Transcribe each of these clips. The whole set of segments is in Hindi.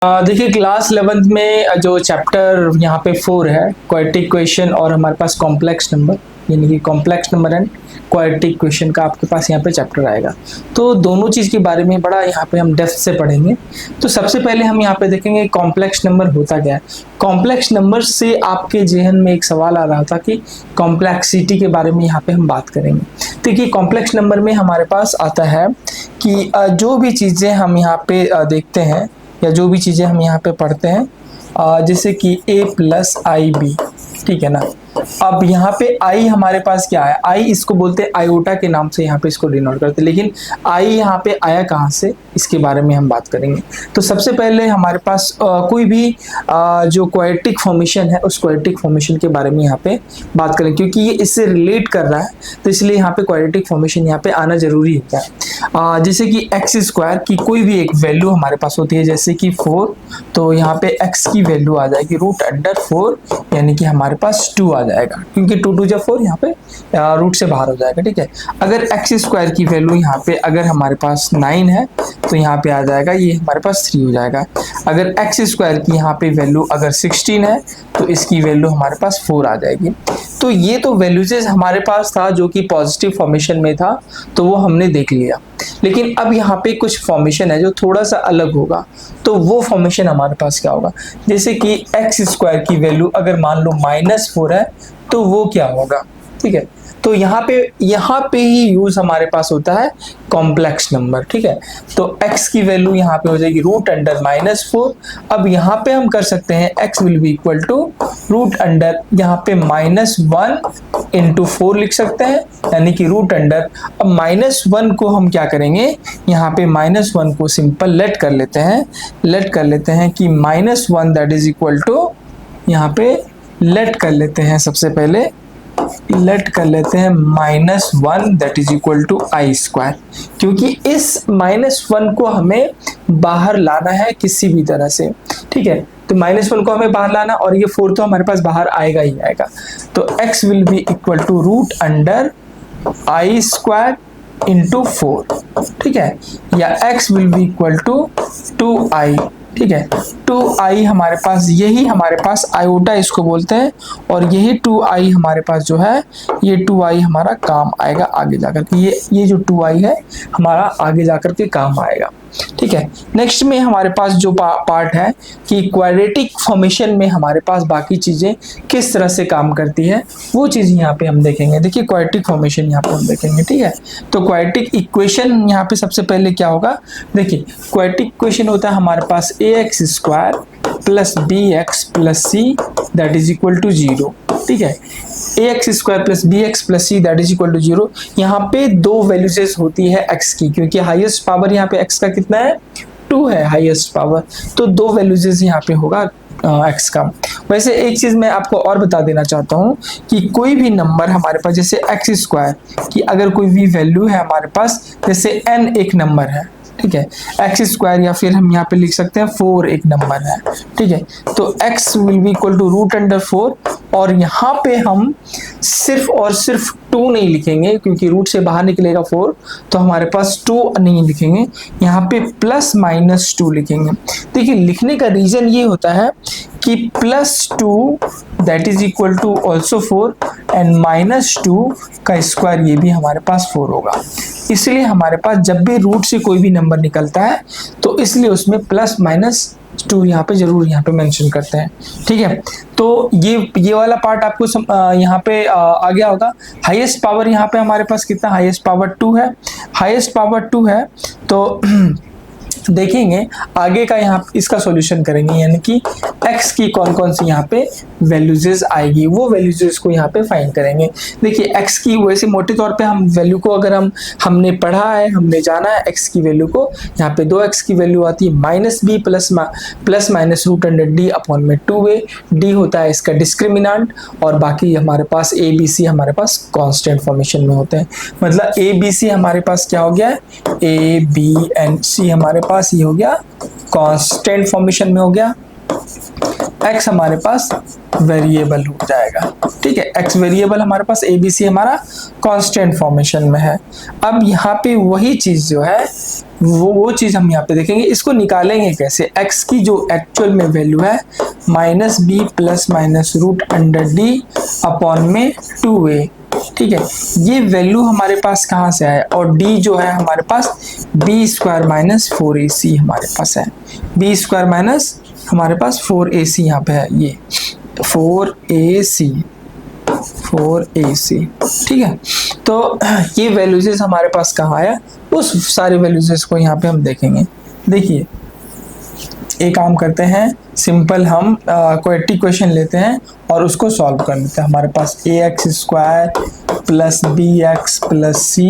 देखिए क्लास 11th में जो चैप्टर यहाँ पे 4 है क्वाड्रेटिक इक्वेशन और हमारे पास कॉम्प्लेक्स नंबर यानी कि complex number and quadratic equation का आपके पास यहाँ पे चैप्टर आएगा। तो दोनों चीज़ के बारे में बड़ा यहाँ पे हम डेप्थ से पढ़ेंगे। तो सबसे पहले हम यहाँ पे देखेंगे कॉम्प्लेक्स नंबर होता क्या है। कॉम्प्लेक्स नंबर से आपके जहन में एक सवाल आ रहा था कि कॉम्प्लेक्सिटी के बारे में यहाँ पे हम बात करेंगे। देखिए कॉम्प्लेक्स नंबर में हमारे पास आता है कि जो भी चीज़ें हम यहाँ पे देखते हैं या जो भी चीज़ें हम यहाँ पे पढ़ते हैं जैसे कि a प्लस आई बी, ठीक है ना। अब यहाँ पे i हमारे पास क्या है, i इसको बोलते हैं आयोटा के नाम से यहाँ पे इसको डिनोट करते हैं, लेकिन i यहाँ पे आया कहाँ से इसके बारे में हम बात करेंगे। तो सबसे पहले हमारे पास कोई भी जो क्वाड्रेटिक फॉर्मेशन है उस क्वाड्रेटिक फॉर्मेशन के बारे में यहाँ पे बात करें, क्योंकि ये इससे रिलेट कर रहा है तो इसलिए यहाँ पे क्वाड्रेटिक फॉर्मेशन यहाँ पे आना जरूरी होता है। जैसे कि एक्स स्क्वायर की कोई भी एक वैल्यू हमारे पास होती है जैसे कि 4, तो यहाँ पे x की वैल्यू आ जाएगी √4 यानी कि हमारे पास 2 आ जाएगा, क्योंकि 2 2 4 यहाँ पे रूट से बाहर हो जाएगा, ठीक है। अगर एक्स स्क्वायर की वैल्यू यहाँ पे अगर हमारे पास 9 है तो यहाँ पे आ जाएगा ये हमारे पास 3 हो जाएगा। अगर एक्स स्क्वायर की यहाँ पे वैल्यू अगर 16 है तो इसकी वैल्यू हमारे पास 4 आ जाएगी। तो ये तो वैल्यूज हमारे पास था जो कि पॉजिटिव फॉर्मेशन में था, तो वो हमने देख लिया। लेकिन अब यहाँ पे कुछ फॉर्मेशन है जो थोड़ा सा अलग होगा, तो वो फॉर्मेशन हमारे पास क्या होगा, जैसे कि एक्स स्क्वायर की वैल्यू अगर मान लो -4 है तो वो क्या होगा, ठीक है। तो यहाँ पे ही यूज हमारे पास होता है कॉम्प्लेक्स नंबर, ठीक है। तो x की वैल्यू यहाँ पे हो जाएगी √4। अब यहाँ पे हम कर सकते हैं x will be equal to √, यहाँ पे -1 × 4 लिख सकते हैं, यानी कि √। अब -1 को हम क्या करेंगे, यहाँ पे -1 को सिंपल लेट कर लेते हैं कि -1 दैट इज इक्वल टू, यहाँ पे लेट कर लेते हैं, सबसे पहले लेट कर लेते हैं -1 that is equal to I square, क्योंकि इस -1 को हमें बाहर लाना है किसी भी तरह से, ठीक है। तो -1 को हमें बाहर लाना और ये 4 तो हमारे पास बाहर आएगा ही आएगा। तो x will be equal to √I square × 4, ठीक है, या x will be equal to 2i, ठीक है। 2i हमारे पास, यही हमारे पास आयोटा इसको बोलते हैं, और यही 2i हमारे पास जो है, ये 2i हमारा काम आएगा आगे जाकर के, ये जो 2i है हमारा आगे जाकर के काम आएगा, ठीक है। नेक्स्ट में हमारे पास जो पार्ट है कि क्वाड्रेटिक फॉर्मेशन में हमारे पास बाकी चीज़ें किस तरह से काम करती है, वो चीज़ यहाँ पे हम देखेंगे। देखिए क्वाड्रेटिक फॉर्मेशन यहाँ पे हम देखेंगे, ठीक है। तो क्वाड्रेटिक इक्वेशन यहाँ पे सबसे पहले क्या होगा, देखिए क्वाड्रेटिक इक्वेशन होता है हमारे पास ax square plus bx plus c that is equal to 0, ठीक है। ax square plus bx plus c that is equal to 0। यहाँ पे दो वैल्यूज होती है x की, क्योंकि हाईएस्ट पावर यहाँ पे x का कितना है, 2 है हाईएस्ट पावर, तो दो वैल्यूज यहाँ पे होगा x का। वैसे एक चीज मैं आपको और बता देना चाहता हूँ कि कोई भी नंबर हमारे पास, जैसे एक्स स्क्वायर की अगर कोई भी वैल्यू है हमारे पास, जैसे n एक नंबर है, ठीक है, एक्स स्क्वायर या फिर हम यहाँ पे लिख सकते हैं 4 एक नंबर है, ठीक है। तो x will be equal to √4, और यहाँ पे हम सिर्फ और सिर्फ 2 नहीं लिखेंगे, क्योंकि रूट से बाहर निकलेगा 4, तो हमारे पास 2 नहीं लिखेंगे, यहाँ पे +-2 लिखेंगे। देखिए लिखने का रीजन ये होता है कि +2 that is equal to also 4 and -2 का स्क्वायर ये भी हमारे पास 4 होगा। इसलिए हमारे पास जब भी रूट से कोई भी नंबर निकलता है तो इसलिए उसमें +-2 यहाँ पे जरूर यहाँ पे मेंशन करते हैं, ठीक है। तो ये वाला पार्ट आपको यहाँ पे आ गया होगा। हाईएस्ट पावर यहाँ पे हमारे पास कितना, हाईएस्ट पावर 2 है, हाईएस्ट पावर 2 है। तो देखेंगे आगे का यहाँ इसका सॉल्यूशन करेंगे, यानी कि x की कौन कौन सी यहाँ पे वैल्यूजेस आएगी, वो वैल्यूजेस को यहाँ पे फाइंड करेंगे। देखिए x की वैसे मोटे तौर पे हम वैल्यू को अगर हमने पढ़ा है, हमने जाना है x की वैल्यू को, यहाँ पे 2x की वैल्यू आती है -b plus minus √d/2a, d होता है इसका डिस्क्रिमिनेंट, और बाकी हमारे पास a b c हमारे पास कांस्टेंट फॉर्मेशन में होते हैं। मतलब a b c हमारे पास क्या हो गया, a b and c हमारे पास ये हो गया कांस्टेंट फॉर्मेशन में हो गया। x हमारे पास वेरिएबल हो जाएगा। ठीक है, x वेरिएबल हमारे पास, ABC हमारा कांस्टेंट फॉर्मेशन में है। अब यहाँ पे वही चीज जो है वो चीज हम यहाँ पे देखेंगे। इसको निकालेंगे कैसे, x की जो एक्चुअल में वैल्यू है -b plus minus root under D upon में 2a। ठीक है, ये वैल्यू हमारे पास कहाँ से आया, और d जो है हमारे पास b स्क्वायर माइनस 4ac हमारे पास है। b स्क्वायर माइनस हमारे पास 4ac यहाँ पे है, ये 4ac। ठीक है, तो ये वैल्यूज हमारे पास कहाँ आया, उस सारे वैल्यूज को यहाँ पे हम देखेंगे। देखिए, एक काम करते हैं, सिंपल हम क्वाड्रेटिक इक्वेशन लेते हैं और उसको सॉल्व कर लेते हैं। हमारे पास ax square plus bx plus c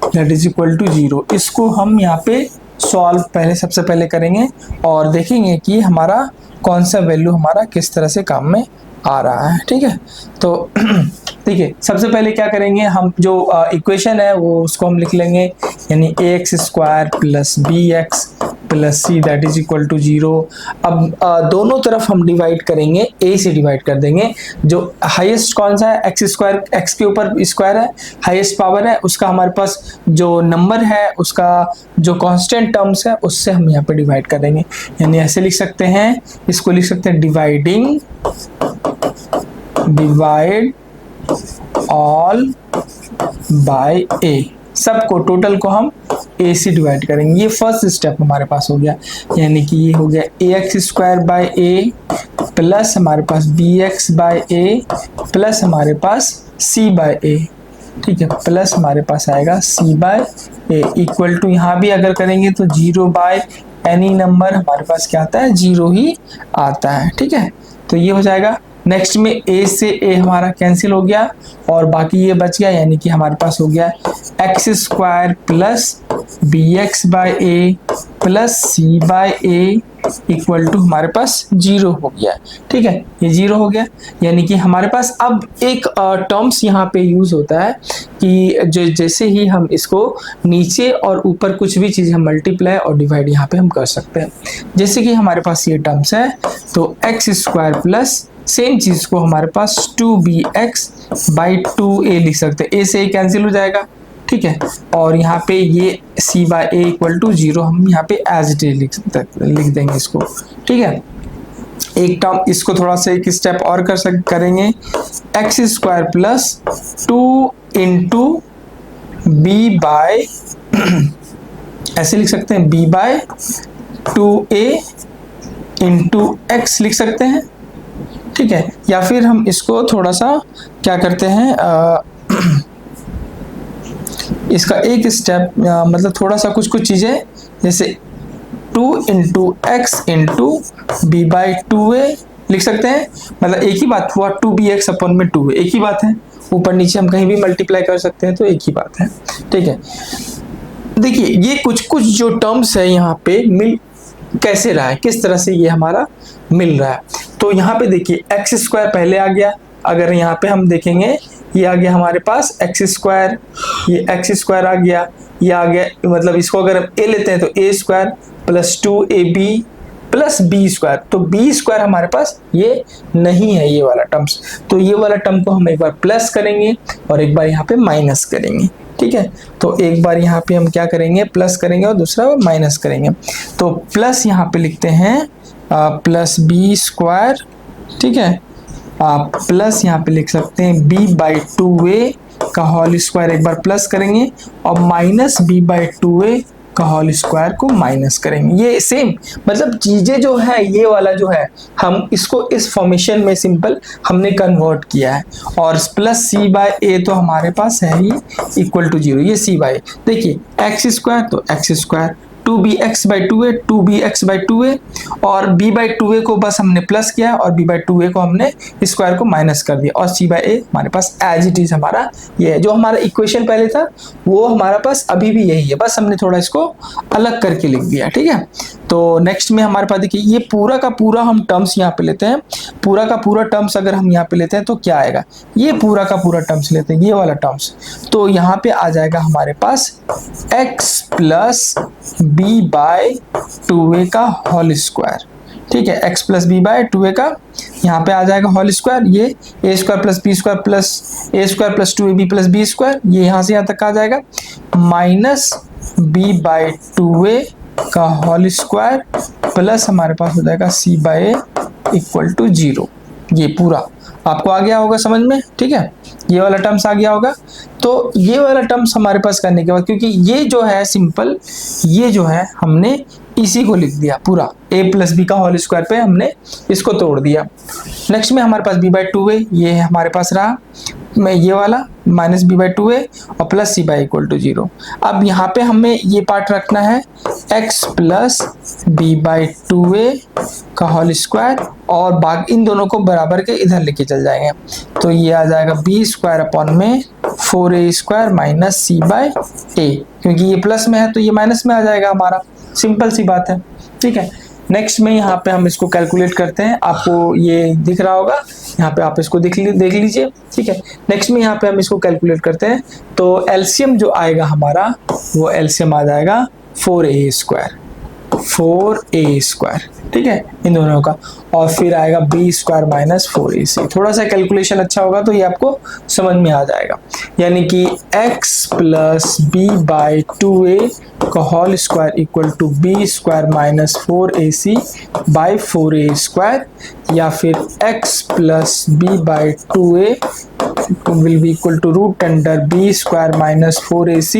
that is equal to 0। इसको हम यहाँ पे सॉल्व सबसे पहले करेंगे और देखेंगे कि हमारा कौन सा वैल्यू हमारा किस तरह से काम में आ रहा है। ठीक है, तो देखिए, सबसे पहले क्या करेंगे, हम जो इक्वेशन है वो उसको हम लिख लेंगे, यानी ax square plus bx plus c that is equal to 0। अब दोनों तरफ हम डिवाइड करेंगे, a से डिवाइड कर देंगे। जो हाईएस्ट कौन सा है, x स्क्वायर, x के ऊपर स्क्वायर है, हाईएस्ट पावर है, उसका हमारे पास जो नंबर है उसका जो कांस्टेंट टर्म्स है उससे हम यहाँ पे डिवाइड कर देंगे। यानी ऐसे लिख सकते हैं, इसको लिख सकते हैं डिवाइड ऑल बाय a। सबको टोटल को हम a से डिवाइड करेंगे। ये फर्स्ट स्टेप हमारे पास हो गया, यानी कि ये हो गया ax square by a plus हमारे पास bx बाय a प्लस हमारे पास c बाय a। ठीक है, प्लस हमारे पास आएगा c by a equal to, यहाँ भी अगर करेंगे तो 0 बाय एनी नंबर हमारे पास क्या आता है, 0 ही आता है। ठीक है, तो ये हो जाएगा। नेक्स्ट में a से a हमारा कैंसिल हो गया और बाकी ये बच गया, यानी कि हमारे पास हो गया x square plus bx by a plus c by a equal to हमारे पास 0 हो गया। ठीक है, ये 0 हो गया, यानी कि हमारे पास अब एक टर्म्स यहाँ पे यूज होता है कि जो जैसे ही हम इसको नीचे और ऊपर कुछ भी चीज़ हम मल्टीप्लाई और डिवाइड यहाँ पे हम कर सकते हैं। जैसे कि हमारे पास ये टर्म्स है, तो x स्क्वायर प्लस सेम चीज को हमारे पास 2bx बाई 2a लिख सकते हैं। a से a कैंसिल हो जाएगा। ठीक है, और यहाँ पे ये c by a equal to 0 हम यहाँ पे एज इट इज लिख देंगे इसको। ठीक है, एक टर्म इसको थोड़ा सा एक स्टेप और करेंगे, x square plus 2 into b by ऐसे लिख सकते हैं, b by 2a into x लिख सकते हैं। ठीक है, या फिर हम इसको थोड़ा सा क्या करते हैं, इसका एक स्टेप मतलब थोड़ा सा कुछ चीजें, जैसे 2 into x into b by 2a लिख सकते हैं। मतलब एक ही बात हुआ, 2bx अपॉन में 2a, एक ही बात है। ऊपर नीचे हम कहीं भी मल्टीप्लाई कर सकते हैं, तो एक ही बात है। ठीक है, देखिए ये कुछ जो टर्म्स है यहाँ पे मिल कैसे रहा है, किस तरह से ये हमारा मिल रहा है। तो यहाँ पे देखिए एक्स स्क्वायर पहले आ गया, अगर यहाँ पे हम देखेंगे ये आ गया हमारे पास एक्स स्क्वायर, ये एक्स स्क्वायर आ गया, ये आ गया, मतलब इसको अगर हम ए लेते हैं तो A square plus 2ab plus B square, तो बी स्क्वायर हमारे पास ये नहीं है, ये वाला टर्म्स। तो ये वाला टर्म को हम एक बार प्लस करेंगे और एक बार यहाँ पे माइनस करेंगे। ठीक है, तो एक बार यहाँ पे हम क्या करेंगे, प्लस करेंगे और दूसरा माइनस करेंगे। तो प्लस यहाँ पे लिखते हैं प्लस बी स्क्वायर। ठीक है, प्लस यहाँ पे लिख सकते हैं b बाई 2a का होल स्क्वायर, एक बार प्लस करेंगे और माइनस b बाई 2a का होल स्क्वायर को माइनस करेंगे। ये सेम मतलब चीजें जो है, ये वाला जो है हम इसको इस फॉर्मेशन में सिंपल हमने कन्वर्ट किया है। और प्लस c बाय a तो हमारे पास है ही इक्वल टू 0, ये c बाय, देखिए एक्स स्क्वायर तो x square, 2bx by 2a 2bx by 2a और b बाई 2a को बस हमने प्लस किया और b बाई 2a को हमने स्क्वायर को माइनस कर दिया और c बाई a हमारे पास एज इट इज हमारा ये है। जो हमारा इक्वेशन पहले था वो हमारा पास अभी भी यही है, बस हमने थोड़ा इसको अलग करके लिख दिया। ठीक है, तो नेक्स्ट में हमारे पास देखिए ये पूरा का पूरा हम टर्म्स यहाँ पे लेते हैं, पूरा का पूरा टर्म्स अगर हम यहाँ पे लेते हैं तो क्या आएगा, ये पूरा का पूरा टर्म्स लेते हैं, ये वाला टर्म्स, तो यहाँ पे आ जाएगा हमारे पास x plus b by 2a का होल स्क्वायर। ठीक है, x plus B bye 2a का यहाँ पे आ जाएगा होल स्क्वायर, ये a square plus B square plus a square plus 2ab plus B square, ये यहाँ से यहाँ तक आ जाएगा, माइनस b बाय 2a का होल स्क्वायर प्लस हमारे पास हो जाएगा c by a equal to 0। ये पूरा आपको आ गया होगा समझ में, ठीक है, ये वाला टर्म्स आ गया होगा। तो ये वाला टर्म्स हमारे पास करने के बाद, क्योंकि ये जो है सिंपल, ये जो है हमने इसी को लिख दिया पूरा, a प्लस बी का होल स्क्वायर पे हमने इसको तोड़ दिया। नेक्स्ट में हमारे पास b बाई 2a, ये है हमारे पास रहा मैं ये वाला माइनस बी बाई 2a और plus c by equal to 0। अब यहाँ पे हमें ये पार्ट रखना है x plus b by 2a का होल स्क्वायर, और बाकी इन दोनों को बराबर के इधर लेके चल जाएंगे, तो ये आ जाएगा बी स्क्वायर अपॉन में 4a square minus c by a, क्योंकि ये प्लस में है तो ये माइनस में आ जाएगा हमारा, सिंपल सी बात है, ठीक है। नेक्स्ट में यहाँ पे हम इसको कैलकुलेट करते हैं, आपको ये दिख रहा होगा, यहाँ पे आप इसको देख लीजिए, ठीक है। नेक्स्ट में यहाँ पे हम इसको कैलकुलेट करते हैं, तो एलसीएम जो आएगा हमारा वो एलसीएम आ जाएगा 4a स्क्वायर, ठीक है, इन दोनों का, और फिर आएगा बी स्क्वायर माइनस 4ac। थोड़ा सा कैलकुलेशन अच्छा होगा तो ये आपको समझ में आ जाएगा, यानी कि x plus b by 2a का whole square equal to b square minus 4ac by 4a square, या फिर x plus b by 2a will be equal to root under b square minus 4ac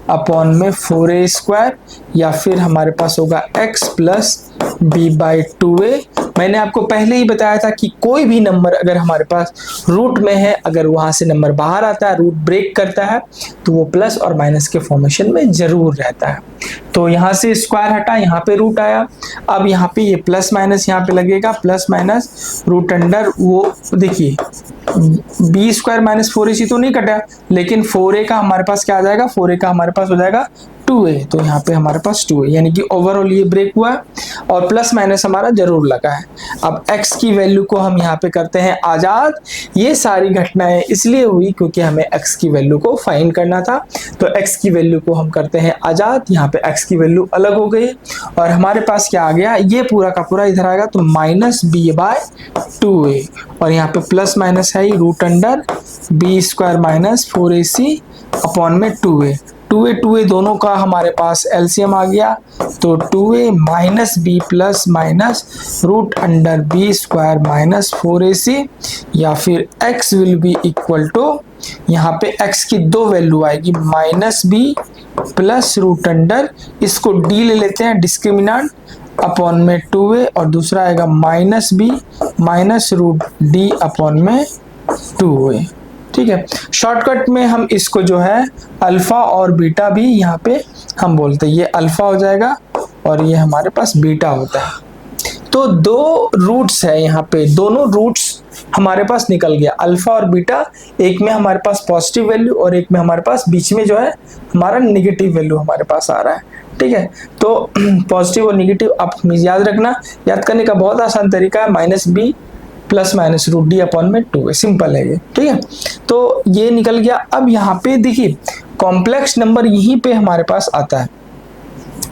upon में 4a स्क्वायर, या फिर हमारे पास होगा x plus b by 2a। मैंने आपको पहले ही बताया था कि कोई भी नंबर अगर हमारे पास रूट में है, अगर वहां से नंबर बाहर आता है, रूट ब्रेक करता है, तो वो प्लस और माइनस के फॉर्मेशन में जरूर रहता है। तो यहाँ से स्क्वायर हटा, यहाँ पे रूट आया, अब यहाँ पे ये प्लस माइनस यहाँ पे लगेगा, प्लस माइनस रूट अंडर, वो देखिए बी स्क्वायर माइनस 4ac तो नहीं कटा, लेकिन 4a का हमारे पास क्या आ जाएगा, 4a का हमारे पास हो जाएगा 2a, तो यहाँ पे हमारे पास 2a, यानी कि ओवरऑल ये ब्रेक हुआ है और प्लस माइनस हमारा जरूर लगा है। अब x की वैल्यू को हम यहाँ पे करते हैं आजाद। ये सारी घटनाएं इसलिए हुई क्योंकि हमें x की वैल्यू को फाइंड करना था, तो x की वैल्यू को हम करते हैं आजाद। यहाँ पे x की वैल्यू अलग हो गई और हमारे पास क्या आ गया, ये पूरा का पूरा इधर आएगा, तो माइनस बी बाय 2a, और यहाँ पे प्लस माइनस है root under b square minus 4ac upon में 2a दोनों का हमारे पास एलसीएम आ गया, तो 2a minus b plus minus root under b square minus 4ac, या फिर x will be equal to, यहाँ पे x की दो वैल्यू आएगी, minus b plus root under, इसको d ले लेते हैं डिस्क्रिमिनेंट, अपॉन में 2a, और दूसरा आएगा minus b minus root d upon में 2a, ठीक है। शॉर्टकट में हम इसको जो है अल्फा और बीटा भी यहाँ पे हम बोलते हैं, ये अल्फा हो जाएगा और ये हमारे पास बीटा होता है। तो दो रूट्स है यहाँ पे, दोनों रूट्स हमारे पास निकल गया, अल्फा और बीटा, एक में हमारे पास पॉजिटिव वैल्यू और एक में हमारे पास बीच में जो है हमारा नेगेटिव वैल्यू हमारे पास आ रहा है, ठीक है। तो पॉजिटिव और नेगेटिव आप याद रखना, याद करने का बहुत आसान तरीका है, minus b plus minus root d upon में 2a, सिंपल है ये, ठीक है। तो ये निकल गया। अब यहाँ पे देखिए कॉम्प्लेक्स नंबर यहीं पे हमारे पास आता है,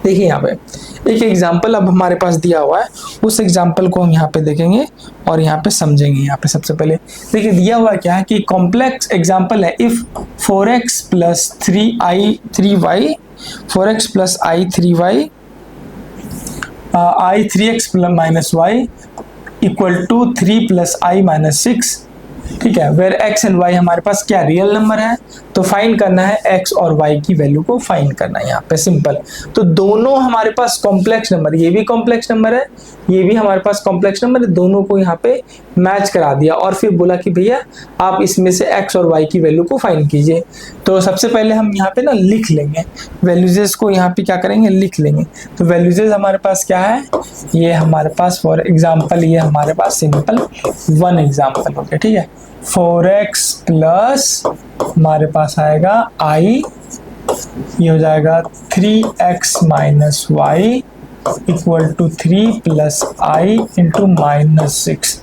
देखिए यहाँ पे एक एग्जाम्पल अब हमारे पास दिया हुआ है, उस एग्जाम्पल को हम यहाँ पे देखेंगे और यहाँ पे समझेंगे। यहाँ पे सबसे पहले देखिए दिया हुआ क्या है कि कॉम्प्लेक्स एग्जाम्पल है, if 4x plus 3y 4x plus i3y i3x plus minus y equal to 3 plus i minus 6, ठीक है, वेर x एंड y हमारे पास क्या रियल नंबर है, तो फाइंड करना है x और y की वैल्यू को फाइंड करना है यहाँ पे, सिंपल। तो दोनों हमारे पास कॉम्प्लेक्स नंबर, ये भी कॉम्प्लेक्स नंबर है, ये भी हमारे पास कॉम्प्लेक्स नंबर है, दोनों को यहाँ पे मैच करा दिया और फिर बोला कि भैया आप इसमें से x और y की वैल्यू को फाइंड कीजिए। तो सबसे पहले हम यहाँ पे ना लिख लेंगे वैल्यूजेस को, यहाँ पे क्या करेंगे लिख लेंगे। तो वैल्यूजेस हमारे पास क्या है, ये हमारे पास फॉर एग्जाम्पल ये हमारे पास सिंपल 1 एग्जाम्पल हो गया, ठीक है। 4x प्लस हमारे पास आएगा i, ये हो जाएगा 3x minus y equal to 3 plus i into minus 6।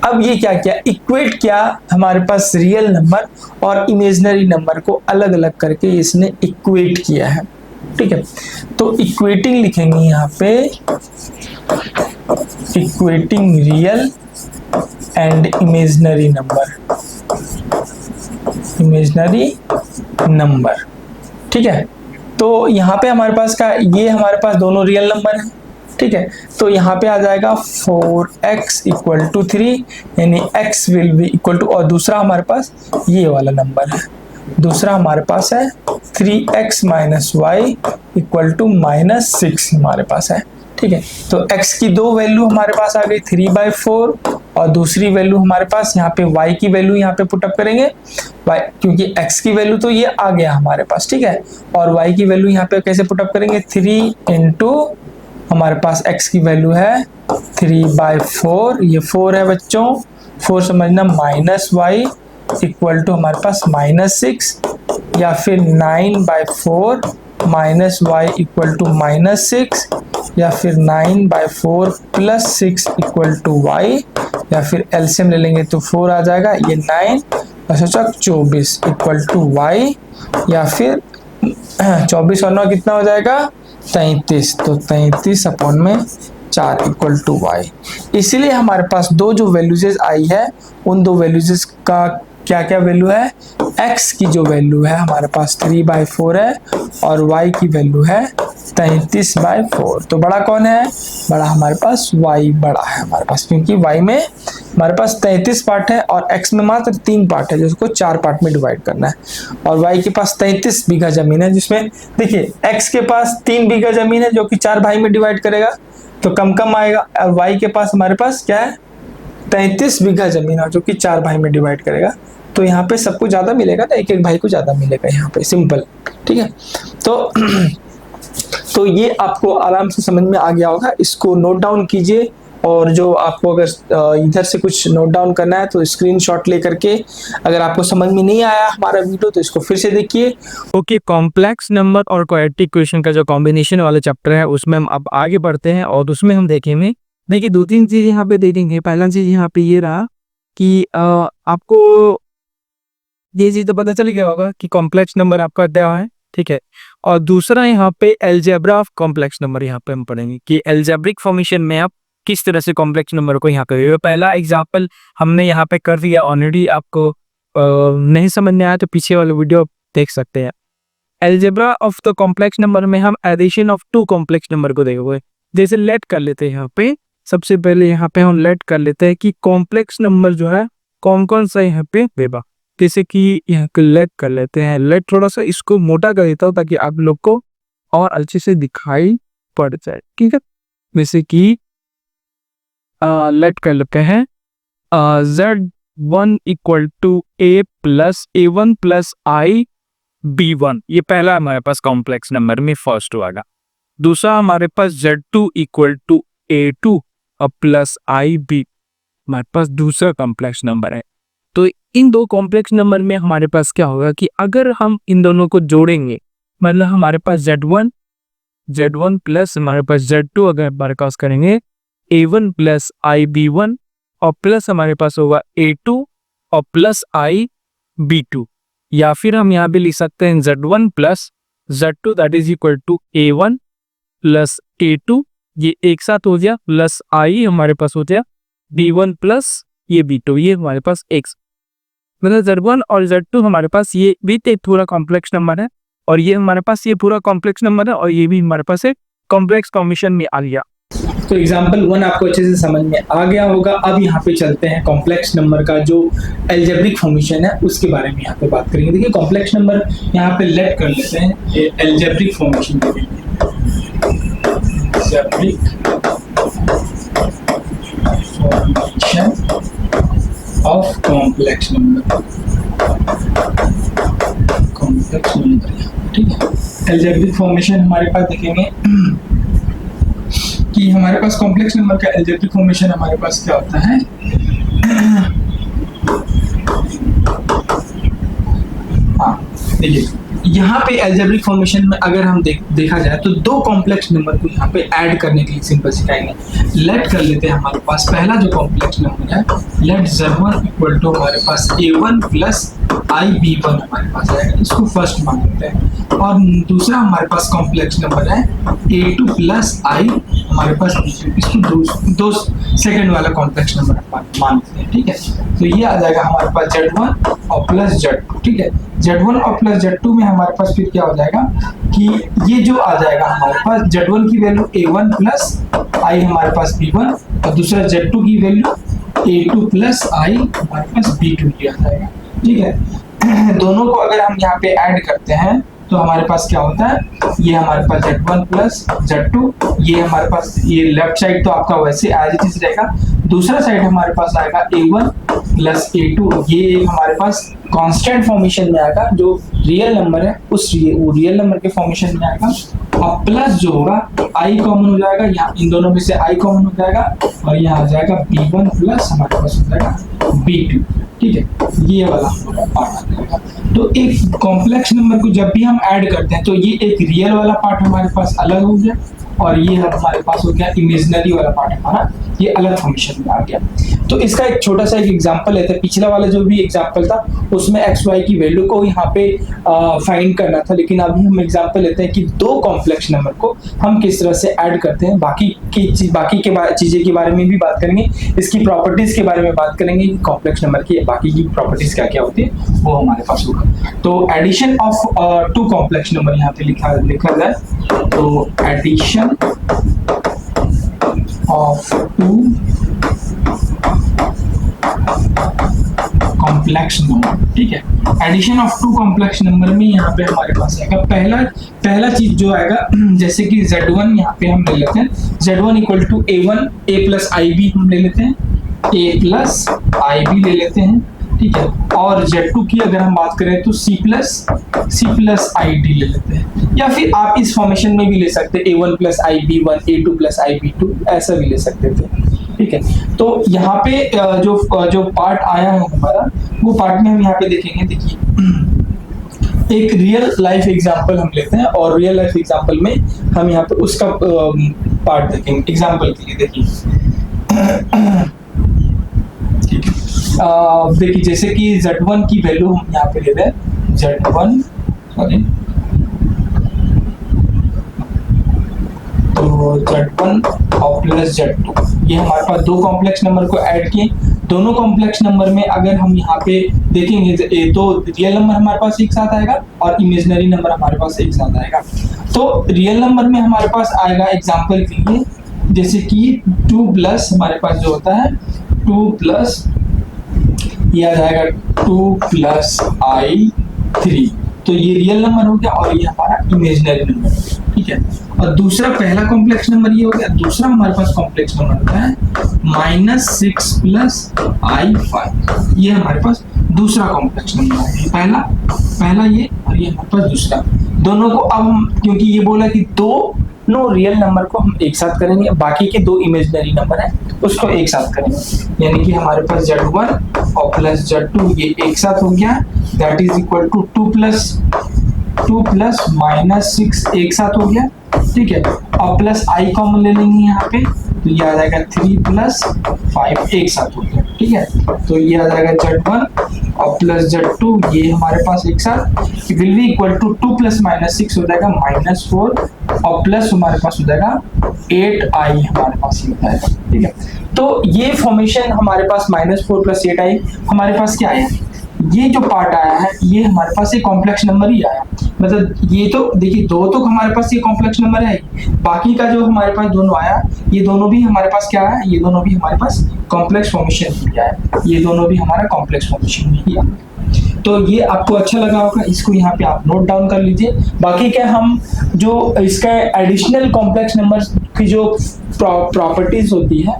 अब ये क्या किया, इक्वेट किया हमारे पास रियल नंबर और इमेजिनरी नंबर को अलग अलग करके इसने इक्वेट किया है, ठीक है। तो इक्वेटिंग लिखेंगे यहाँ पे, equating real and imaginary number, imaginary number, ठीक है। तो यहाँ पे हमारे पास का, ये हमारे पास दोनों रियल नंबर है, ठीक है। तो यहाँ पे आ जाएगा 4x इक्वल टू 3, यानी x will be equal to, और दूसरा हमारे पास ये वाला नंबर है, दूसरा हमारे पास है 3x minus Y equal to -6 हमारे पास है, ठीक है। तो x की दो वैल्यू हमारे पास आ गई 3/4, और दूसरी वैल्यू हमारे पास यहाँ पे y की वैल्यू यहाँ पे पुटअप करेंगे, y क्योंकि x की वैल्यू तो ये आ गया हमारे पास, ठीक है, और y की वैल्यू यहाँ पे कैसे पुटअप करेंगे, 3 इंटू हमारे पास x की वैल्यू है 3/4, ये 4 है बच्चों, 4 समझना, माइनस वाई इक्वल टू हमारे पास -6, या फिर 9/4 माइनस वाई इक्वल टू -6, या फिर 9/4 प्लस 6 इक्वल टू वाई, या फिर एलसीएम ले लेंगे तो 4 आ जाएगा, ये 9 और 24 इक्वल टू वाई, या फिर 24 और 9 कितना हो जाएगा, 33, तो 33/4 इक्वल टू वाई। इसलिए हमारे पास दो जो वैल्यूज आई है, उन दो वैल्यूज का क्या क्या वैल्यू है, x की जो वैल्यू है हमारे पास 3/4 है, और y की वैल्यू है 33/4। तो बड़ा कौन है, बड़ा हमारे पास y बड़ा है हमारे पास, क्योंकि y में हमारे पास 33 पार्ट है और x में मात्र 3 पार्ट है, जिसको 4 पार्ट में डिवाइड करना है, और y के पास 33 बीघा जमीन है, जिसमें देखिए x के पास 3 बीघा जमीन है जो कि 4 भाई में डिवाइड करेगा तो कम कम आएगा, और y के पास हमारे पास क्या है, 33 बीघा जमीन है जो कि 4 भाई में डिवाइड करेगा, तो यहाँ पे सबको ज्यादा मिलेगा ना, एक एक भाई को ज्यादा मिलेगा यहाँ पे, सिंपल, ठीक है। तो ये आपको आराम से समझ में आ गया होगा, इसको नोट डाउन कीजिए, और जो आपको अगर इधर से कुछ नोट डाउन करना है तो स्क्रीनशॉट लेकर के, अगर आपको समझ में नहीं आया हमारा वीडियो तो इसको फिर से देखिए। ओके, कॉम्प्लेक्स नंबर और क्वाड्रेटिक इक्वेशन का जो कॉम्बिनेशन वाला चैप्टर है उसमें हम अब आगे बढ़ते हैं, और उसमें हम देखेंगे, देखिए 2-3 चीज यहाँ पे देखेंगे। पहला चीज यहाँ पे ये रहा कि आपको ये चीज तो पता चल गया होगा कि कॉम्प्लेक्स नंबर आपका क्या है, ठीक है। और दूसरा यहाँ पे अलजेब्रा ऑफ कॉम्प्लेक्स नंबर यहाँ पे हम पढ़ेंगे कि अलजेब्रिक फॉर्मेशन में आप किस तरह से कॉम्प्लेक्स नंबर को यहाँ करेंगे। पहला एग्जाम्पल हमने यहाँ पे कर दिया ऑलरेडी, आपको नहीं समझ में आया तो पीछे वाले वीडियो देख सकते हैं। Algebra of the complex number में हम एडिशन ऑफ 2 कॉम्प्लेक्स नंबर को देखेंगे। जैसे लेट कर लेते हैं, यहाँ पे सबसे पहले यहाँ पे हम लेट कर लेते हैं कि कॉम्प्लेक्स नंबर जो है कौन कौन सा यहाँ पे देगा। जैसे कि यहाँ पे लेट कर लेते हैं, लेट थोड़ा सा इसको मोटा कर देता हूँ ताकि आप लोग को और अच्छे से दिखाई पड़ जाए, ठीक है। जैसे कि लेट कर लेते हैं Z1 equal to A plus A1 plus I B1, ये पहला हमारे पास कॉम्प्लेक्स नंबर में फर्स्ट होगा। दूसरा हमारे पास Z2 इक्वल टू A2 और प्लस IB, हमारे पास दूसरा कॉम्प्लेक्स नंबर है। तो इन दो कॉम्प्लेक्स नंबर में हमारे पास क्या होगा कि अगर हम इन दोनों को जोड़ेंगे, मतलब हमारे पास Z1 प्लस हमारे पास Z2 अगर हमारे पास करेंगे A1 प्लस IB1, और प्लस हमारे पास होगा A2 और प्लस IB2, या फिर हम यहाँ पे लिख सकते हैं Z1 plus Z2 that is equal to A1 plus A2, ये एक साथ हो गया, प्लस I हमारे पास हो गया B1 प्लस ये B2, ये हमारे पास X, मतलब Z1 और Z2 हमारे पास ये भी एक पूरा कॉम्प्लेक्स नंबर है, और ये हमारे पास ये पूरा कॉम्प्लेक्स नंबर है, और ये भी हमारे पास एक कॉम्प्लेक्स कॉम्बिनेशन में आ गया। तो एग्जाम्पल 1 आपको अच्छे से समझ में आ गया होगा। अब यहाँ पे चलते हैं कॉम्प्लेक्स नंबर का जो अलजेब्रिक फॉर्मेशन है उसके बारे में यहाँ पे बात करेंगे। देखिए कॉम्प्लेक्स नंबर यहाँ पे लेट कर लेते हैं, अलजेब्रिक फॉर्मेशन देखेंगे, algebraic formation of complex number, complex number, ठीक है। अलजेब्रिक फॉर्मेशन हमारे पास देखेंगे कि हमारे पास कॉम्प्लेक्स नंबर का अलजेब्रिक फॉर्मेशन हमारे पास क्या होता है। हाँ देखिए यहाँ पे एल्जेब्रिक फॉर्मेशन में अगर हम देखा जाए तो दो कॉम्प्लेक्स नंबर को यहाँ पे ऐड करने के लिए सिंपल सिखाएंगे। लेट कर लेते हैं हमारे पास पहला जो कॉम्प्लेक्स नंबर है, लेट z1 इक्वल टू हमारे पास a1 प्लस IB1 हमारे पास आएगा, इसको फर्स्ट मान लेते हैं। और दूसरा हमारे पास कॉम्प्लेक्स नंबर है a2 प्लस I हमारे पास B2, इसको दो सेकेंड वाला कॉम्प्लेक्स नंबर मान लेते हैं। ठीक है, तो ये आ जाएगा हमारे पास z1 और प्लस z2। ठीक है, z1 और प्लस z2 में हमारे पास फिर क्या हो जाएगा कि ये जो आ जाएगा हमारे पास z1 की वैल्यू a1 प्लस I हमारे पास B1 और दूसरा z2 की वैल्यू a2 प्लस I हमारे पास B2 ये आ जाएगा। ठीक है, दोनों को अगर हम यहाँ पे ऐड करते हैं तो हमारे पास क्या होता है, ये हमारे पास z1 प्लस z2, ये हमारे पास ये लेफ्ट साइड तो आपका वैसे एज इट इज रहेगा, दूसरा साइड हमारे पास आएगा a1 प्लस a2, ये एक हमारे पास कांस्टेंट फॉर्मेशन में आएगा, जो रियल नंबर है उस रियल नंबर के फॉर्मेशन में आएगा। और प्लस जो होगा i कॉमन हो जाएगा, यहाँ इन दोनों में से i कॉमन हो जाएगा और यहाँ आ जाएगा b1 प्लस हमारे पास हो जाएगा b2। ठीक है, ये वाला पार्ट आ जाएगा। तो एक कॉम्प्लेक्स नंबर को जब भी हम ऐड करते हैं तो ये एक रियल वाला पार्ट हमारे पास अलग हो गया और ये हमारे पास हो गया इमेजिनरी वाला पार्ट हमारा, ये अलग फंक्शन में आ गया। तो इसका एक छोटा सा एक एग्जांपल लेते हैं। पिछला वाला जो भी एग्जांपल था उसमें एक्स वाई की वैल्यू को यहाँ पे फाइंड करना था, लेकिन अभी हम एग्जांपल लेते हैं कि दो कॉम्प्लेक्स नंबर को हम किस तरह से ऐड करते हैं। बाकी के चीजें के बारे में भी बात करेंगे, इसकी प्रॉपर्टीज के बारे में बात करेंगे, कॉम्प्लेक्स नंबर की बाकी की प्रॉपर्टीज क्या क्या होती है वो हमारे पास होगा। तो addition of two complex number यहाँ पे लिखा जाए तो addition of two complex number. ठीक है, addition of two complex number में यहाँ पे हमारे पास आएगा पहला चीज जो आएगा, जैसे कि z1 यहाँ पे हम ले लेते हैं, z1 equal to a1 a plus IB हम ले लेते हैं, a प्लस IB ले लेते हैं। ठीक है, और z2 की अगर हम बात करें तो c प्लस ID ले लेते हैं, या फिर आप इस फॉर्मेशन में भी ले सकते हैं a1 plus IB1 a2 plus IB2 ऐसा भी ले सकते थे। ठीक है, तो यहाँ पे जो पार्ट आया है हमारा, वो पार्ट में हम यहाँ पे देखेंगे। देखिए एक रियल लाइफ एग्जांपल हम लेते हैं और रियल लाइफ एग्जांपल में हम यहाँ पे उसका पार्ट देखेंगे। एग्जांपल के लिए देखिए जैसे कि z1 की वैल्यू हम यहाँ पे ले रहे हैं, z1 सॉरी तो z1 और प्लस z2, ये हमारे पास दो कॉम्प्लेक्स नंबर को ऐड किए। दोनों कॉम्प्लेक्स नंबर में अगर हम यहाँ पे देखेंगे तो रियल नंबर हमारे पास एक साथ आएगा और इमेजिनरी नंबर हमारे पास एक साथ आएगा। तो रियल नंबर में हमारे पास आएगा एग्जांपल के लिए, जैसे कि 2 प्लस हमारे पास जो होता है 2 प्लस ये आ जाएगा 2 प्लस I3, तो ये रियल नंबर हो गया और ये हमारा इमेजिनरी नंबर है। ठीक है, और दूसरा पहला कॉम्प्लेक्स नंबर ये हो गया। दूसरा हमारे पास कॉम्प्लेक्स नंबर होता है -6 प्लस I5, ये हमारे पास दूसरा कॉम्प्लेक्स नंबर है। पहला ये और ये हमारे पास दूसरा, दोनों को अब हम क्योंकि ये बोला कि दोनों रियल नंबर को हम एक साथ करेंगे, बाकी के दो इमेजिनरी नंबर है उसको एक साथ करेंगे, यानी कि हमारे पास z1 और प्लस z2 ये एक साथ हो गया, that is equal to 2 plus -6 एक साथ हो गया। ठीक है, और प्लस I कॉमन ले लेंगे यहाँ पे, तो ये आ जाएगा 3 प्लस 5 एक साथ हो गया। ठीक है, तो ये आ जाएगा z1 और प्लस z2 ये हमारे पास एक साथ will be equal to 2 plus -6 हो जाएगा -4 और प्लस हमारे पास हो जाएगा 8I हमारे पास ये होता है। ठीक है, तो ये फॉर्मेशन हमारे पास -4 प्लस 8I हमारे पास क्या आया, ये जो पार्ट आया है ये हमारे पास एक कॉम्प्लेक्स नंबर ही आया। मतलब ये तो देखिए दो तो हमारे पास ये कॉम्प्लेक्स नंबर है, बाकी का जो हमारे पास दोनों आया ये दोनों भी हमारे पास क्या है, ये दोनों भी हमारे पास कॉम्प्लेक्स फॉर्मेशन ही आया, ये दोनों भी हमारा कॉम्प्लेक्स फॉर्मेशन ही आया। तो ये आपको अच्छा लगा होगा, इसको यहाँ पे आप नोट डाउन कर लीजिए। बाकी क्या हम जो इसका एडिशनल कॉम्प्लेक्स नंबर की जो प्रॉपर्टीज होती है,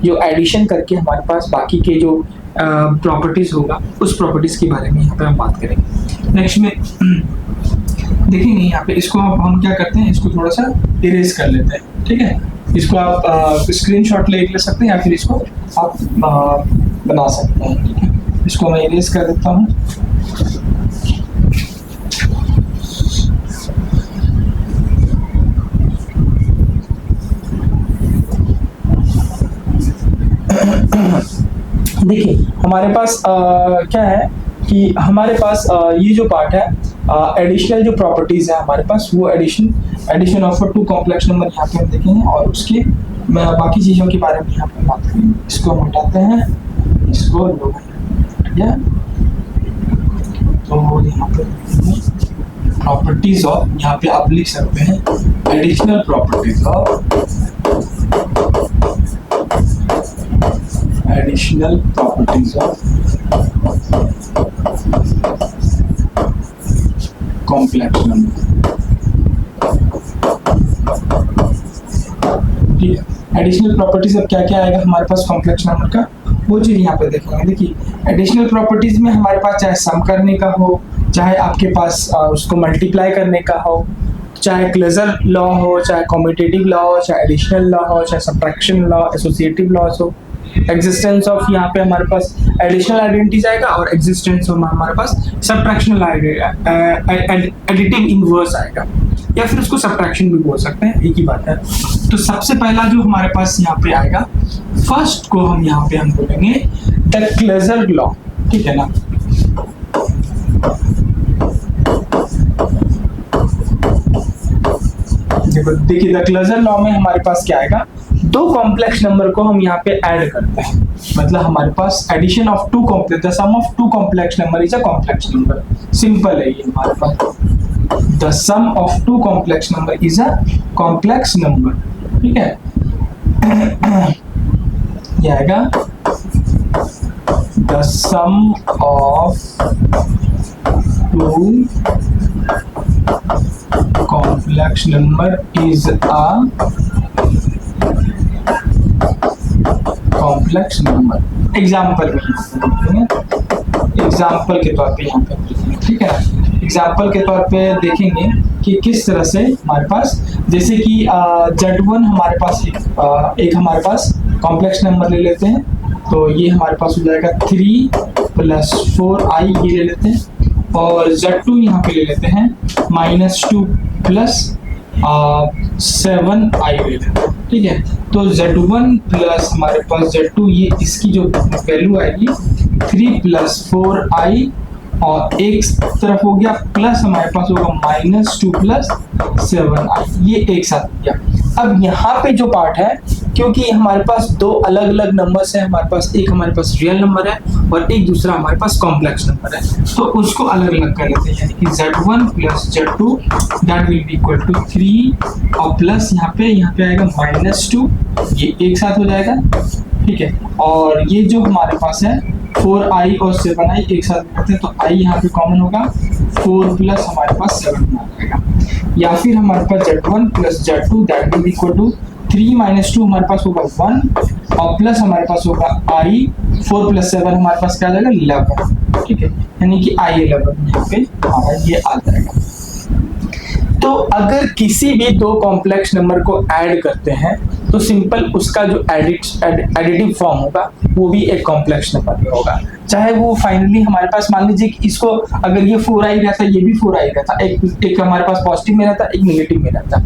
जो एडिशन करके हमारे पास बाकी के जो प्रॉपर्टीज होगा उस प्रॉपर्टीज के बारे में यहाँ पे हम बात करेंगे। नेक्स्ट में देखेंगे यहाँ पे इसको हम क्या करते हैं, इसको थोड़ा सा इरेज कर लेते हैं। ठीक है, इसको आप स्क्रीनशॉट ले सकते हैं या फिर इसको आप बना सकते हैं। ठीक है, इसको मैं इरेज कर देता हूँ। देखिए हमारे पास क्या है कि हमारे पास ये जो पार्ट है एडिशनल जो प्रॉपर्टीज है हमारे पास, वो addition of two complex number यहाँ पे हम देखेंगे और उसके बाकी चीज़ों के बारे में यहाँ पे बात करेंगे। इसको हम हटाते हैं, इसको लो, ठीक है। तो यहाँ पे प्रॉपर्टीज ऑफ, यहाँ पे आप लिख सकते हैं additional properties of, additional properties of complex number, ठीक है। एडिशनल प्रॉपर्टीज अब क्या क्या आएगा हमारे पास कॉम्प्लेक्स नंबर का, वो चीज यहाँ पे देखेंगे। देखिए एडिशनल प्रॉपर्टीज में हमारे पास चाहे सम करने का हो, चाहे आपके पास उसको मल्टीप्लाई करने का हो, चाहे क्लोजर लॉ हो, चाहे कम्यूटेटिव लॉ हो, चाहे एडिशनल लॉ हो, चाहे सब्ट्रैक्शन लॉ, एसोसिएटिव लॉस हो, एग्जिस्टेंस ऑफ यहाँ पे हमारे पास एडिशनल आइडेंटिटीज आएगा और एग्जिस्टेंस ऑफ हमारे पास सब्ट्रैक्शनल एडिटिव इनवर्स आएगा, या फिर उसको सब्ट्रैक्शन भी बोल सकते हैं, एक ही बात है। तो सबसे पहला जो हमारे पास यहाँ पे आएगा, फर्स्ट को हम यहाँ पे हम बोलेंगे द क्लोजर लॉ, ठीक है ना। देखिए द क्लोजर लॉ में हमारे पास क्या आएगा, दो कॉम्प्लेक्स नंबर को हम यहाँ पे ऐड करते हैं, मतलब हमारे पास addition of two complex, the sum of two complex number is a complex number, simple है ये हमारे पास। The sum of two complex number is a complex number, ठीक है। ये आएगा the sum of two complex number is a complex number। Example के तौर पे यहाँ पे, ठीक है। एग्जाम्पल के तौर पे देखेंगे कि किस तरह से हमारे पास, जैसे कि Z1 हमारे पास एक हमारे पास कॉम्प्लेक्स नंबर ले लेते हैं, तो ये हमारे पास हो जाएगा 3 + 4i, ये ले लेते हैं, और Z2 यहाँ पे ले लेते हैं -2 + 7i ले लेते हैं, ठीक है। तो Z1 प्लस हमारे पास Z2, ये इसकी जो वैल्यू आएगी 3 + 4i, और एक तरफ हो गया प्लस हमारे पास होगा -2 + 7i, ये एक साथ हो गया। अब यहाँ पे जो पार्ट है, क्योंकि हमारे पास दो अलग अलग नंबर्स हैं, हमारे पास एक हमारे पास रियल नंबर है और एक दूसरा हमारे पास कॉम्प्लेक्स नंबर है, तो उसको अलग अलग कर लेते हैं, यानी कि Z1 + Z2 that will be equal to 3, और प्लस यहाँ पे आएगा -2, ये एक साथ हो जाएगा, ठीक है। और ये जो हमारे पास है 4i और 7i एक साथ करते हैं, तो i यहाँ पे कॉमन होगा, 4 प्लस हमारे पास 7 आ जाएगा, या फिर हमारे पास Z1 + Z2 that will be equal to 3 - 2 हमारे पास होगा 1, और प्लस हमारे पास होगा i, 4 + 7 हमारे पास क्या आ जाएगा 11, ठीक है, यानी कि i 11 यहाँ पे हमारा ये आ जाएगा। तो अगर किसी भी दो कॉम्प्लेक्स नंबर को ऐड करते हैं तो सिंपल उसका जो एडिटिव फॉर्म होगा वो भी एक कॉम्प्लेक्स नंबर में होगा, चाहे वो फाइनली हमारे पास, मान लीजिए कि इसको अगर ये 4i रहता, ये भी 4i रहता, एक हमारे पास पॉजिटिव में रहता, एक नेगेटिव में रहता,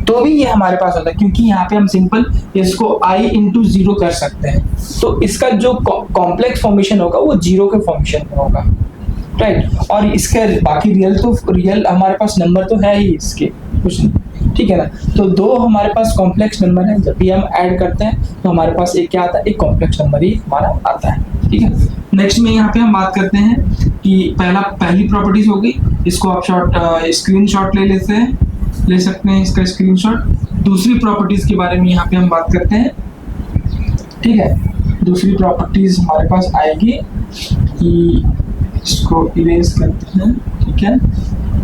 तो भी ये हमारे पास होता है, क्योंकि यहाँ पे हम सिंपल इसको i × 0 कर सकते हैं, तो इसका जो कॉम्प्लेक्स फॉर्मेशन होगा वो 0 के फॉर्मेशन में होगा, राइट। और इसके बाकी रियल हमारे पास नंबर तो है ही, इसके कुछ नहीं, ठीक है ना। तो दो हमारे पास कॉम्प्लेक्स नंबर है, जब भी हम ऐड करते हैं तो हमारे पास एक क्या आता है, एक कॉम्प्लेक्स नंबर ही हमारा आता है, ठीक है। नेक्स्ट में यहाँ पे हम बात करते हैं कि पहली प्रॉपर्टीज हो गई, इसको आप स्क्रीनशॉट ले सकते हैं इसका स्क्रीनशॉट। दूसरी प्रॉपर्टीज के बारे में यहाँ पे हम बात करते हैं, ठीक है। दूसरी प्रॉपर्टीज हमारे पास आएगी कि इसको इरेज करते हैं, ठीक है।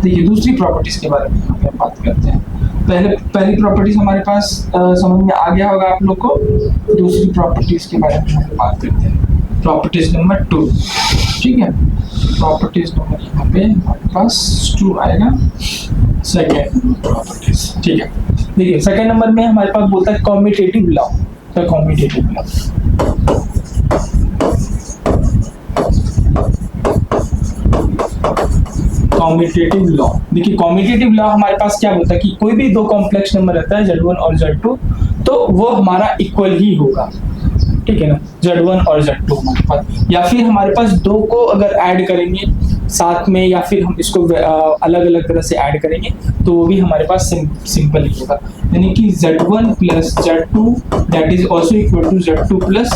देखिए दूसरी प्रॉपर्टीज के बारे में यहाँ पे हम बात करते हैं। पहली प्रॉपर्टीज हमारे पास समझ में आ गया होगा आप लोग को, दूसरी प्रॉपर्टीज के बारे में हम बात करते हैं, प्रॉपर्टीज नंबर 2, ठीक है। प्रॉपर्टीज नंबर यहाँ पे हमारे पास 2 आएगा, सेकेंड प्रॉपर्टीज, ठीक है। देखिए सेकेंड नंबर में हमारे पास बोलता है कम्यूटेटिव लॉ, तो कम्यूटेटिव लॉ, कम्यूटेटिव लॉ, देखिए कम्यूटेटिव लॉ हमारे पास क्या बोलता है कि कोई भी दो कॉम्प्लेक्स नंबर रहता है Z1 और Z2, तो वो हमारा इक्वल ही होगा, ठीक है ना, Z1 और Z2 हमारे पास, या फिर हमारे पास दो को अगर ऐड करेंगे साथ में या फिर हम इसको अलग अलग तरह से ऐड करेंगे तो वो भी हमारे पास सिंपल ही होगा, यानी कि Z1 plus Z2 that is also equal to Z2 plus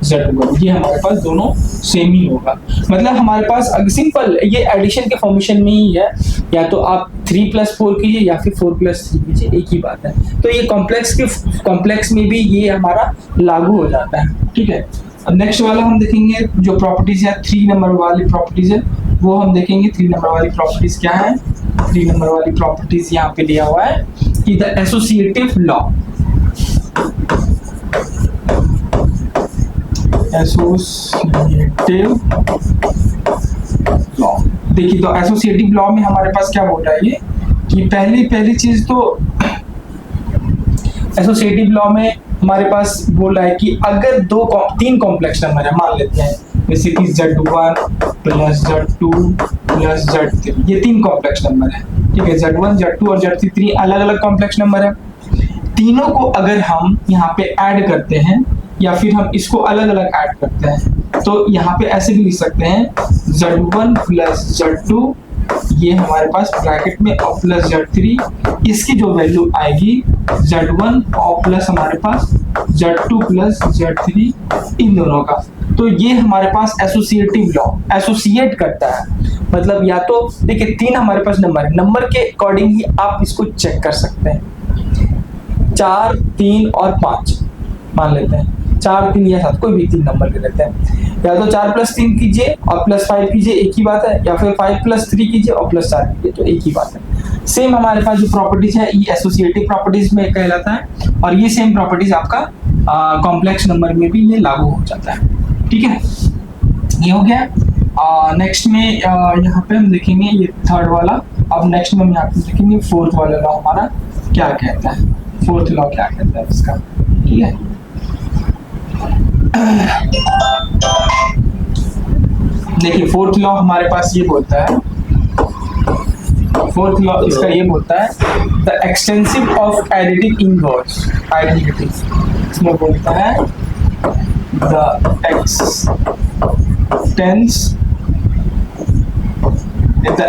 Z1, ये हमारे पास दोनों सेम ही होगा। मतलब हमारे पास सिंपल ये एडिशन के फॉर्मेशन में ही है, या तो आप 3 प्लस 4 कीजिए या फिर 4 प्लस 3 कीजिए, एक ही बात है। तो ये कॉम्प्लेक्स में भी ये हमारा लागू हो जाता है, ठीक है। अब नेक्स्ट वाला हम देखेंगे जो प्रॉपर्टीज है, 3 नंबर वाली प्रॉपर्टीज है वो हम देखेंगे। 3 नंबर वाली प्रॉपर्टीज क्या है? 3 नंबर वाली प्रॉपर्टीज यहाँ पे दिया हुआ है कि the associative law, associative law, देखिए तो एसोसिएटिव लॉ में हमारे पास क्या बोल रहा है ये कि पहली चीज तो एसोसिएटिव लॉ में हमारे पास बोल रहा है कि अगर 3 कॉम्प्लेक्स नंबर है, मान लेते हैं जैसे कि Z1 plus Z2 plus Z3, ये 3 कॉम्प्लेक्स नंबर है, ठीक है। Z1 Z2 और Z3 अलग अलग कॉम्प्लेक्स नंबर है। तीनों को अगर हम यहाँ पे ऐड करते हैं या फिर हम इसको अलग अलग ऐड करते हैं तो यहाँ पे ऐसे भी लिख सकते हैं Z1 प्लस Z2, ये हमारे पास ब्रैकेट में और प्लस Z3, इसकी जो वैल्यू आएगी Z1 और प्लस हमारे पास Z2 प्लस Z3, इन दोनों का। तो ये हमारे पास एसोसिएटिव लॉ एसोसिएट करता है, मतलब या तो देखिए 3 हमारे पास नंबर है, नंबर के अकॉर्डिंग ही आप इसको चेक कर सकते हैं। 4, 3 और 5 मान लेते हैं, 4, 3 या 7 कोई भी 3 नंबर ले लेते हैं। या तो 4 प्लस 3 कीजिए और प्लस 5 कीजिए, एक ही बात है, या फिर 5 प्लस 3 कीजिए और प्लस 4 कीजिए, तो एक ही बात है। सेम हमारे पास जो प्रॉपर्टीज है ये एसोसिएटिव प्रॉपर्टीज में कहलाता है और ये सेम प्रॉपर्टीज आपका कॉम्प्लेक्स नंबर में भी ये लागू हो जाता है, ठीक है। ये हो गया। नेक्स्ट में यहाँ पे हम देखेंगे ये 3rd वाला। अब नेक्स्ट में हम यहाँ पे देखेंगे 4th वाला लॉ हमारा क्या कहता है, 4th लॉ क्या कहता है इसका, ठीक है। देखिए 4th लॉ हमारे पास ये बोलता है, 4th लॉ इसका ये बोलता है the extensive of additive inverse identity, इसमें बोलता है the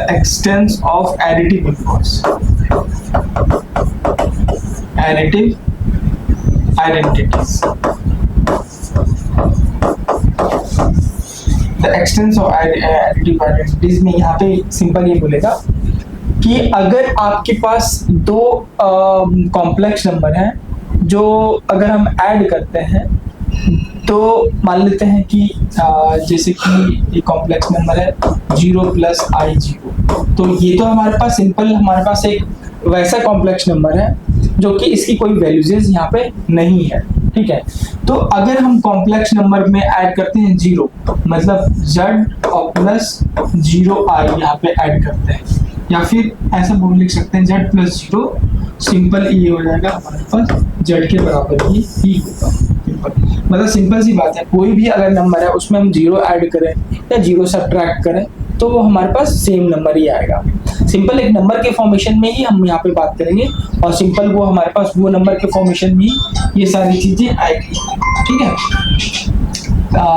expanse of additive inverse additive identities, the expanse of additive identities में यहाँ पे सिंपल ये बोलेगा कि अगर आपके पास 2 कॉम्प्लेक्स नंबर हैं जो अगर हम ऐड करते हैं तो मान लेते हैं कि जैसे कि ये कॉम्प्लेक्स नंबर है 0 प्लस I0, तो ये तो हमारे पास सिंपल हमारे पास एक वैसा कॉम्प्लेक्स नंबर है जो कि इसकी कोई वैल्यूज यहाँ पे नहीं है, ठीक है। तो अगर हम कॉम्प्लेक्स नंबर में ऐड करते हैं 0, मतलब Z और प्लस 0I यहाँ पे ऐड करते हैं, या फिर ऐसा बोल लिख सकते हैं Z प्लस 0, सिंपल ये हो जाएगा हमारे पास Z के बराबर ही होगा, सिंपल। मतलब सिंपल सी बात है, कोई भी अगर नंबर है उसमें हम 0 ऐड करें या 0 सब्ट्रैक्ट करें तो वो हमारे पास सेम नंबर ही आएगा। सिंपल एक नंबर के फॉर्मेशन में ही हम यहाँ पे बात करेंगे और सिंपल वो हमारे पास वो नंबर के फॉर्मेशन में ही ये सारी चीजें आएगी, ठीक है।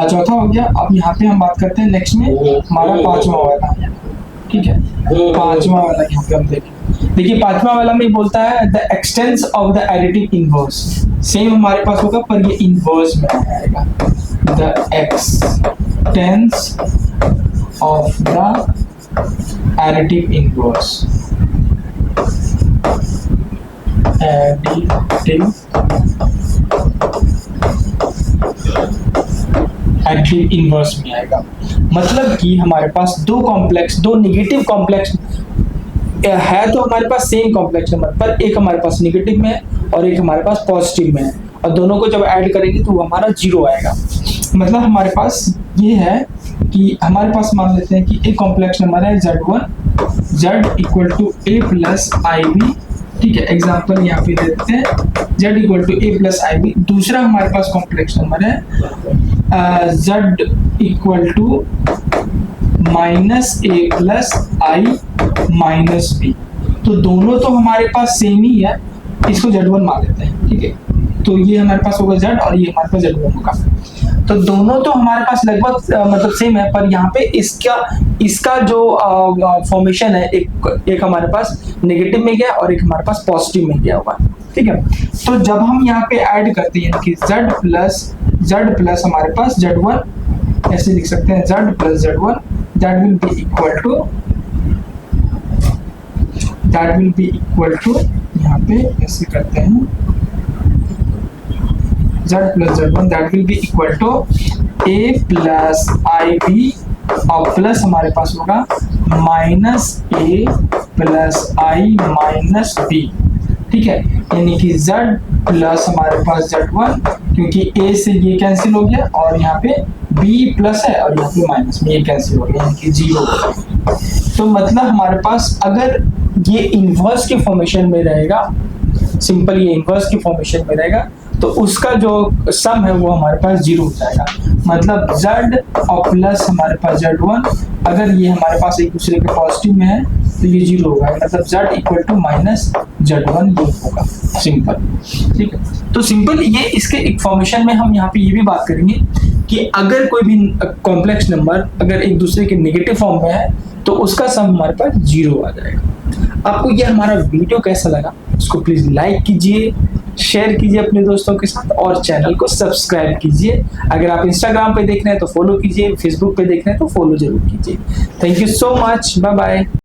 चौथा हो गया। अब यहाँ पे हम बात करते हैं नेक्स्ट में हमारा 5वां वाला, ठीक है। 5वां वाला यहाँ पे हम देखिए 5वां वाला में बोलता है the expanse of the additive inverse, same हमारे पास होगा पर ये इनवर्स में आएगा, the expanse of the additive inverse, additive inverse में आएगा। मतलब कि हमारे पास 2 निगेटिव कॉम्प्लेक्स है, तो हमारे पास सेम कॉम्प्लेक्स नंबर पर एक हमारे पास निगेटिव में है और एक हमारे पास पॉजिटिव में है, और दोनों को जब ऐड करेंगे तो वो हमारा 0 आएगा। मतलब हमारे पास ये है कि हमारे पास मान लेते हैं कि एक कॉम्प्लेक्स नंबर है Z1, Z equal to A plus IB, ठीक है। एग्जाम्पल यहाँ पे देते हैं Z equal to A plus IB। दूसरा हमारे पास कॉम्प्लेक्स नंबर है Z equal to minus A plus I minus B, तो दोनों तो हमारे पास सेम ही है, इसको Z1 मान लेते हैं, ठीक है। तो ये हमारे पास होगा z और ये हमारे पास z1 होगा। तो दोनों तो हमारे पास लगभग मतलब सेम है, पर यहाँ पे इसका जो फॉर्मेशन है, एक हमारे पास नेगेटिव में गया और एक हमारे पास पॉजिटिव में गया हुआ। ठीक है, तो जब हम यहाँ पे ऐड करते हैं कि z प्लस हमारे पास z1, ऐसे लिख सकते हैं z plus z1, that will be equal to यहाँ पे ऐसे करते हैं z plus z1 that will be equal to a plus ib और प्लस हमारे पास होगा minus a plus i minus b। ठीक है, यानी कि z प्लस हमारे पास z1, क्योंकि a से ये कैंसिल हो गया और यहाँ पे b प्लस है और यहाँ पे माइनस में ये कैंसिल हो गया, यानी कि 0। तो मतलब हमारे पास अगर ये इनवर्स के फॉर्मेशन में रहेगा, सिंपल ये इनवर्स की फॉर्मेशन में रहेगा, तो उसका जो सम है वो हमारे पास 0 हो जाएगा। मतलब z और प्लस हमारे पास z1, अगर ये हमारे पास एक दूसरे के पॉजिटिव में है तो ये 0 होगा, मतलब z equal to minus z1 ये होगा, सिंपल। ठीक है, तो सिंपल ये इसके एक फॉर्मेशन में हम यहाँ पे ये भी बात करेंगे कि अगर कोई भी कॉम्प्लेक्स नंबर अगर एक दूसरे के नेगेटिव फॉर्म में है तो उसका सम हमारे पास 0 आ जाएगा। आपको ये हमारा वीडियो कैसा लगा, उसको प्लीज लाइक कीजिए, शेयर कीजिए अपने दोस्तों के साथ और चैनल को सब्सक्राइब कीजिए। अगर आप इंस्टाग्राम पे देख रहे हैं तो फॉलो कीजिए, फेसबुक पे देख रहे हैं तो फॉलो जरूर कीजिए। Thank you so much, bye bye.